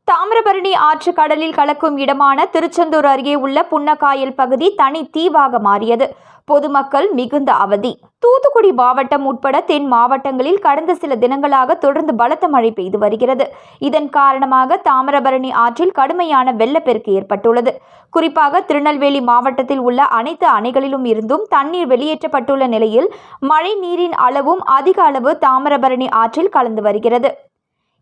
தாமிரபரணி ஆற்று கடலில் கலக்கும் இடமான திருச்செந்தூர் அருகே உள்ள புன்னக்காயல் பகுதி தனி தீவாக மாறியது. பொதுமக்கள் மிகுந்த அவதி. தூத்துக்குடி மாவட்டம் உட்பட தென் மாவட்டங்களில் கடந்த சில தினங்களாக தொடர்ந்து பலத்த மழை பெய்து வருகிறது. இதன் காரணமாக தாமிரபரணி ஆற்றில் கடுமையான வெள்ளப்பெருக்கு ஏற்பட்டுள்ளது. குறிப்பாக திருநெல்வேலி மாவட்டத்தில் உள்ள அனைத்து அணைகளிலும் இருந்தும் தண்ணீர் வெளியேற்றப்பட்டுள்ள நிலையில் மழை நீரின் அளவும் அதிக அளவு தாமிரபரணி ஆற்றில் கலந்து வருகிறது.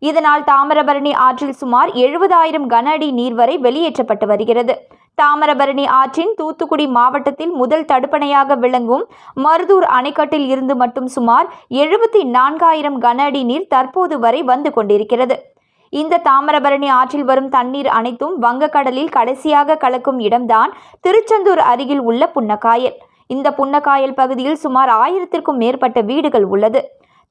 இதனால் தாமிரபரணி ஆற்றில் சுமார் 70,000 கன அடி நீர் வரை வெளியேற்றப்பட்டு வருகிறது. தாமிரபரணி ஆற்றின் தூத்துக்குடி மாவட்டத்தில் முதல் தடுப்பணையாக விளங்கும் மருதூர் அணைக்கட்டில் இருந்து மட்டும் சுமார் 74,000 கன அடி நீர் தற்போது வரை வந்து கொண்டிருக்கிறது. இந்த தாமிரபரணி ஆற்றில் வரும் தண்ணீர் அனைத்தும் வங்கக்கடலில் கடைசியாக கலக்கும் இடம்தான் திருச்செந்தூர் அருகில் உள்ள புன்னக்காயல். இந்த புன்னக்காயல் பகுதியில் சுமார் 1000க்கும் மேற்பட்ட வீடுகள் உள்ளது.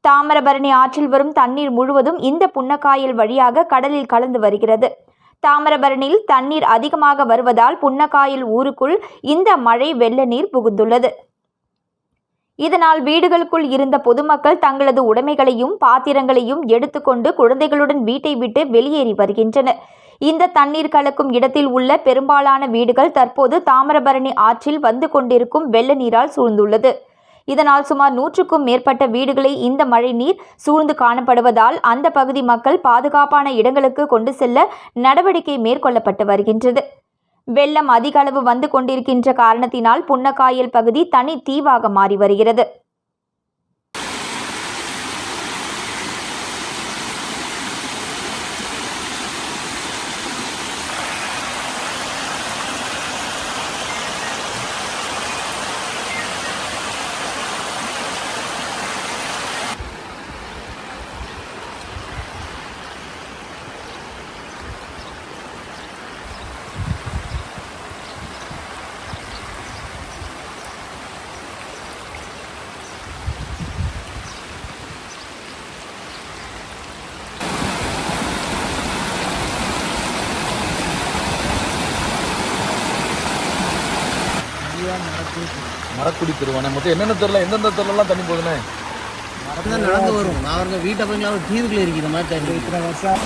தாமிரபரணி ஆற்றில் வரும் தண்ணீர் முழுவதும் இந்த புன்னக்காயல் வழியாக கடலில் கலந்து வருகிறது. தாமிரபரணியில் தண்ணீர் அதிகமாக வருவதால் புன்னக்காயல் ஊருக்குள் இந்த மழை வெள்ள நீர் புகுந்துள்ளது. இதனால் வீடுகளுக்குள் இருந்த பொதுமக்கள் தங்களது உடைமைகளையும் பாத்திரங்களையும் எடுத்துக்கொண்டு குழந்தைகளுடன் வீட்டை விட்டு வெளியேறி வருகின்றனர். இந்த தண்ணீர் கலக்கும் இடத்தில் உள்ள பெரும்பாலான வீடுகள் தற்போது தாமிரபரணி ஆற்றில் வந்து கொண்டிருக்கும் வெள்ள நீரால் சூழ்ந்துள்ளது. இதனால் சுமார் 100க்கும் மேற்பட்ட வீடுகளை இந்த மழை நீர் சூழ்ந்து காணப்படுவதால் அந்த பகுதி மக்கள் பாதுகாப்பான இடங்களுக்கு கொண்டு செல்ல நடவடிக்கை மேற்கொள்ளப்பட்டு வருகின்றது. வெள்ளம் அதிக அளவு வந்து கொண்டிருக்கின்ற காரணத்தினால் புன்னக்காயல் பகுதி தனி தீவாக மாறி வருகிறது. மரக்குடி தெருவானே மொத்தம் என்னென்ன தெருல எந்தெந்த தெருலாம் தண்ணி போகுதுண்ணே? நடந்து வரும். நான் வீட்டை போய் தீவுக்குள்ள இருக்கிற மாதிரி 3 வருஷம்